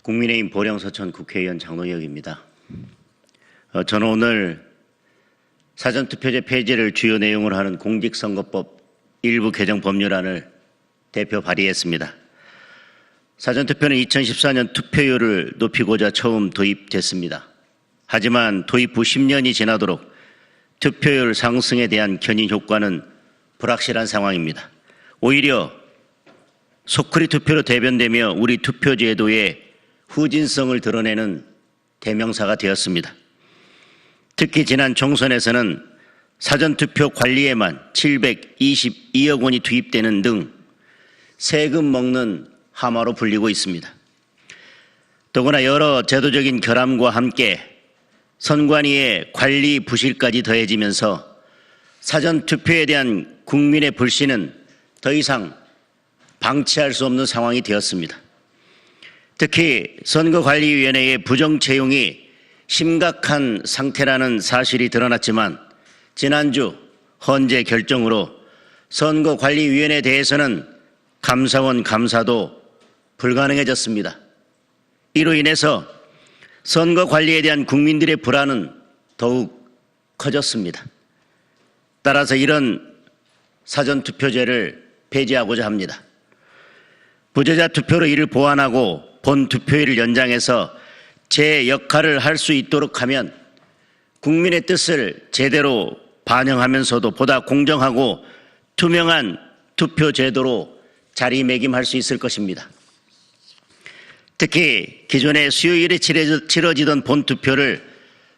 국민의힘 보령서천 국회의원 장동혁입니다. 저는 오늘 사전투표제 폐지를 주요 내용으로 하는 공직선거법 일부 개정 법률안을 대표 발의했습니다. 사전투표는 2014년 투표율을 높이고자 처음 도입됐습니다. 하지만 도입 후 10년이 지나도록 투표율 상승에 대한 견인 효과는 불확실한 상황입니다. 오히려 소크리 투표로 대변되며 우리 투표제도의 후진성을 드러내는 대명사가 되었습니다. 특히 지난 총선에서는 사전투표 관리에만 722억 원이 투입되는 등 세금 먹는 하마로 불리고 있습니다. 더구나 여러 제도적인 결함과 함께 선관위의 관리 부실까지 더해지면서 사전투표에 대한 국민의 불신은 더 이상 방치할 수 없는 상황이 되었습니다. 특히 선거관리위원회의 부정 채용이 심각한 상태라는 사실이 드러났지만 지난주 헌재 결정으로 선거관리위원회에 대해서는 감사원 감사도 불가능해졌습니다. 이로 인해서 선거관리에 대한 국민들의 불안은 더욱 커졌습니다. 따라서 이런 사전투표제를 폐지하고자 합니다. 부재자 투표로 이를 보완하고 본 투표일을 연장해서 제 역할을 할 수 있도록 하면 국민의 뜻을 제대로 반영하면서도 보다 공정하고 투명한 투표 제도로 자리매김할 수 있을 것입니다. 특히 기존에 수요일에 치러지던 본투표를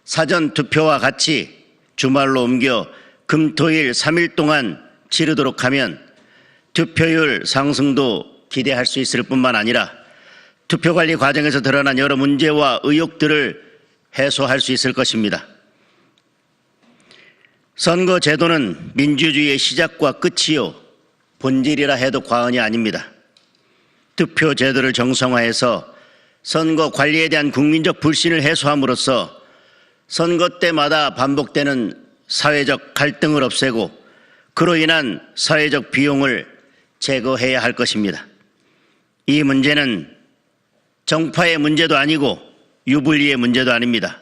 사전투표와 같이 주말로 옮겨 금토일 3일 동안 치르도록 하면 투표율 상승도 기대할 수 있을 뿐만 아니라 투표관리 과정에서 드러난 여러 문제와 의혹들을 해소할 수 있을 것입니다. 선거제도는 민주주의의 시작과 끝이요 본질이라 해도 과언이 아닙니다. 투표제도를 정상화해서 선거관리에 대한 국민적 불신을 해소함으로써 선거 때마다 반복되는 사회적 갈등을 없애고 그로 인한 사회적 비용을 제거해야 할 것입니다. 이 문제는 정파의 문제도 아니고 유불리의 문제도 아닙니다.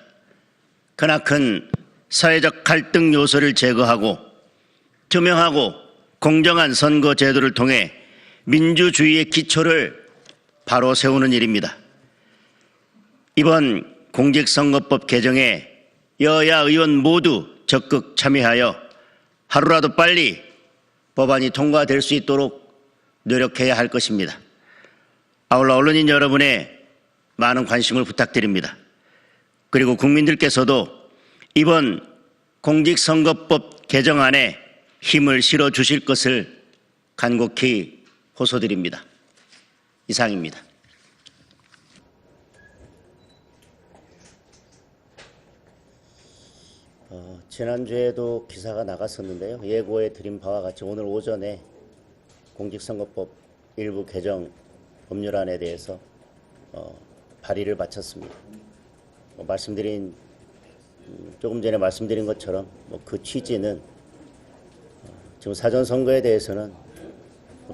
크나큰 사회적 갈등 요소를 제거하고 투명하고 공정한 선거 제도를 통해 민주주의의 기초를 바로 세우는 일입니다. 이번 공직선거법 개정에 여야 의원 모두 적극 참여하여 하루라도 빨리 법안이 통과될 수 있도록 노력해야 할 것입니다. 아울러 언론인 여러분의 많은 관심을 부탁드립니다. 그리고 국민들께서도 이번 공직선거법 개정안에 힘을 실어 주실 것을 간곡히 호소드립니다. 이상입니다. 지난주에도 기사가 나갔었는데요. 예고해 드린 바와 같이 오늘 오전에 공직선거법 일부 개정 법률안에 대해서 발의를 마쳤습니다. 조금 전에 말씀드린 것처럼 그 취지는 지금 사전선거에 대해서는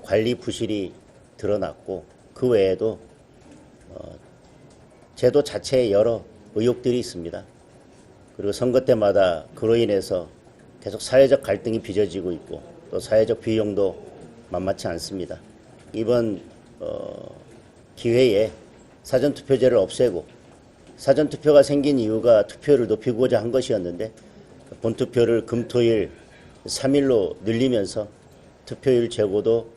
관리 부실이 드러났고 그 외에도 제도 자체에 여러 의혹들이 있습니다. 그리고 선거 때마다 그로 인해서 계속 사회적 갈등이 빚어지고 있고 또 사회적 비용도 만만치 않습니다. 이번 기회에 사전투표제를 없애고 사전투표가 생긴 이유가 투표율을 높이고자 한 것이었는데 본투표를 금토일 3일로 늘리면서 투표율 제고도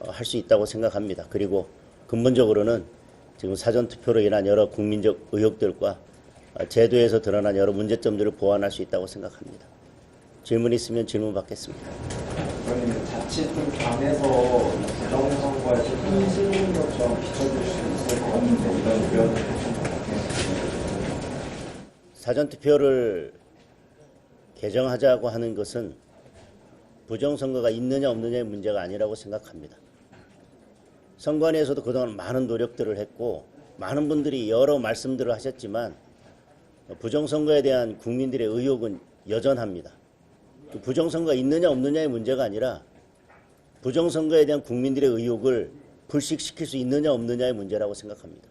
할 수 있다고 생각합니다. 그리고 근본적으로는 지금 사전투표로 인한 여러 국민적 의혹들과 제도에서 드러난 여러 문제점들을 보완할 수 있다고 생각합니다. 질문 있으면 질문 받겠습니다. 그러면 자칫 좀 당에서 부정선거에 흔들리는 것처럼 비춰질 수 있을 것 같은데 이런 우려는 사전투표를 개정하자고 하는 것은 부정선거가 있느냐 없느냐의 문제가 아니라고 생각합니다. 선관위에서도 그동안 많은 노력들을 했고 많은 분들이 여러 말씀들을 하셨지만 부정선거에 대한 국민들의 의혹은 여전합니다. 부정선거가 있느냐 없느냐의 문제가 아니라 부정선거에 대한 국민들의 의혹을 불식시킬 수 있느냐 없느냐의 문제라고 생각합니다.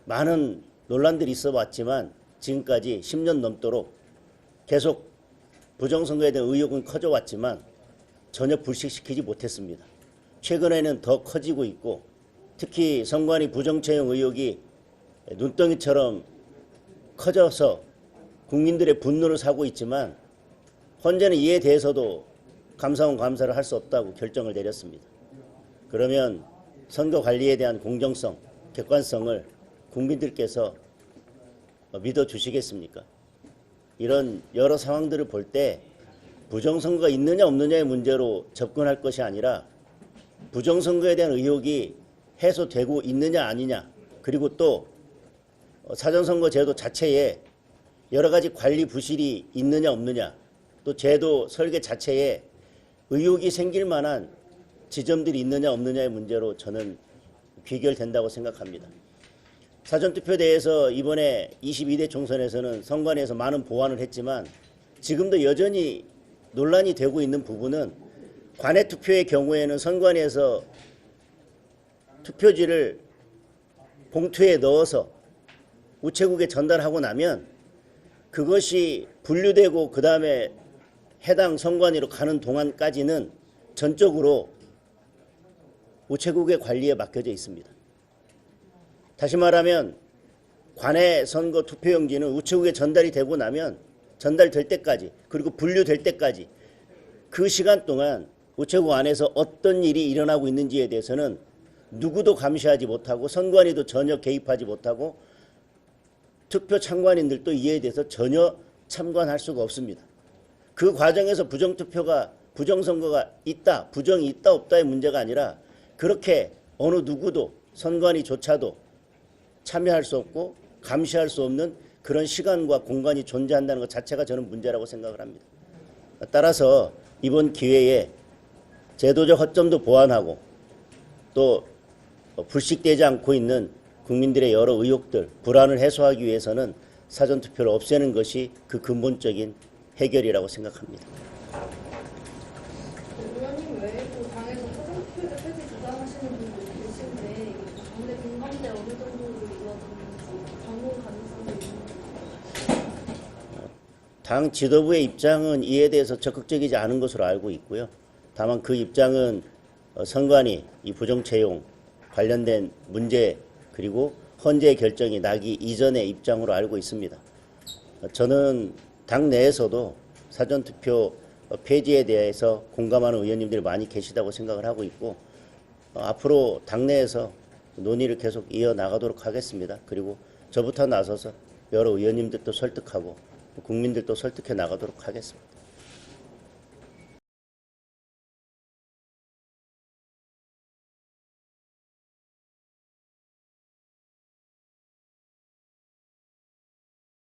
많은 논란들이 있어 왔지만 지금까지 10년 넘도록 계속 부정선거에 대한 의혹은 커져 왔지만 전혀 불식시키지 못했습니다. 최근에는 더 커지고 있고 특히 선관위 부정채용 의혹이 눈덩이처럼 커져서 국민들의 분노를 사고 있지만 헌재는 이에 대해서도 감사원 감사를 할 수 없다고 결정을 내렸습니다. 그러면 선거 관리에 대한 공정성, 객관성을 국민들께서 믿어주시겠습니까? 이런 여러 상황들을 볼 때 부정선거가 있느냐 없느냐의 문제로 접근할 것이 아니라 부정선거에 대한 의혹이 해소되고 있느냐 아니냐, 그리고 또 사전선거 제도 자체에 여러 가지 관리 부실이 있느냐 없느냐, 또 제도 설계 자체에 의혹이 생길 만한 지점들이 있느냐 없느냐의 문제로 저는 귀결된다고 생각합니다. 사전투표에 대해서 이번에 22대 총선에서는 선관위에서 많은 보완을 했지만 지금도 여전히 논란이 되고 있는 부분은 관외 투표의 경우에는 선관위에서 투표지를 봉투에 넣어서 우체국에 전달하고 나면 그것이 분류되고 그 다음에 해당 선관위로 가는 동안까지는 전적으로 우체국의 관리에 맡겨져 있습니다. 다시 말하면 관외 선거 투표용지는 우체국에 전달이 되고 나면 전달될 때까지, 그리고 분류될 때까지 그 시간 동안 우체국 안에서 어떤 일이 일어나고 있는지에 대해서는 누구도 감시하지 못하고 선관위도 전혀 개입하지 못하고 투표 참관인들도 이에 대해서 전혀 참관할 수가 없습니다. 그 과정에서 부정선거가 있다, 부정이 있다 없다의 문제가 아니라 그렇게 어느 누구도 선관위조차도 참여할 수 없고 감시할 수 없는 그런 시간과 공간이 존재한다는 것 자체가 저는 문제라고 생각을 합니다. 따라서 이번 기회에 제도적 허점도 보완하고 또 불식되지 않고 있는 국민들의 여러 의혹들, 불안을 해소하기 위해서는 사전투표를 없애는 것이 그 근본적인 해결이라고 생각합니다. 의원님 외에도 당에서 사전투표를 폐지 주장하시는 분들이 계신데 당내 공감대 어느 정도로 이루어지는지 방문 가능성이 있는지. 당 지도부의 입장은 이에 대해서 적극적이지 않은 것으로 알고 있고요. 다만 그 입장은 선관위 이 부정채용 관련된 문제 그리고 헌재 결정이 나기 이전의 입장으로 알고 있습니다. 저는 당 내에서도 사전투표 폐지에 대해서 공감하는 의원님들이 많이 계시다고 생각을 하고 있고 앞으로 당내에서 논의를 계속 이어나가도록 하겠습니다. 그리고 저부터 나서서 여러 의원님들도 설득하고 국민들도 설득해 나가도록 하겠습니다.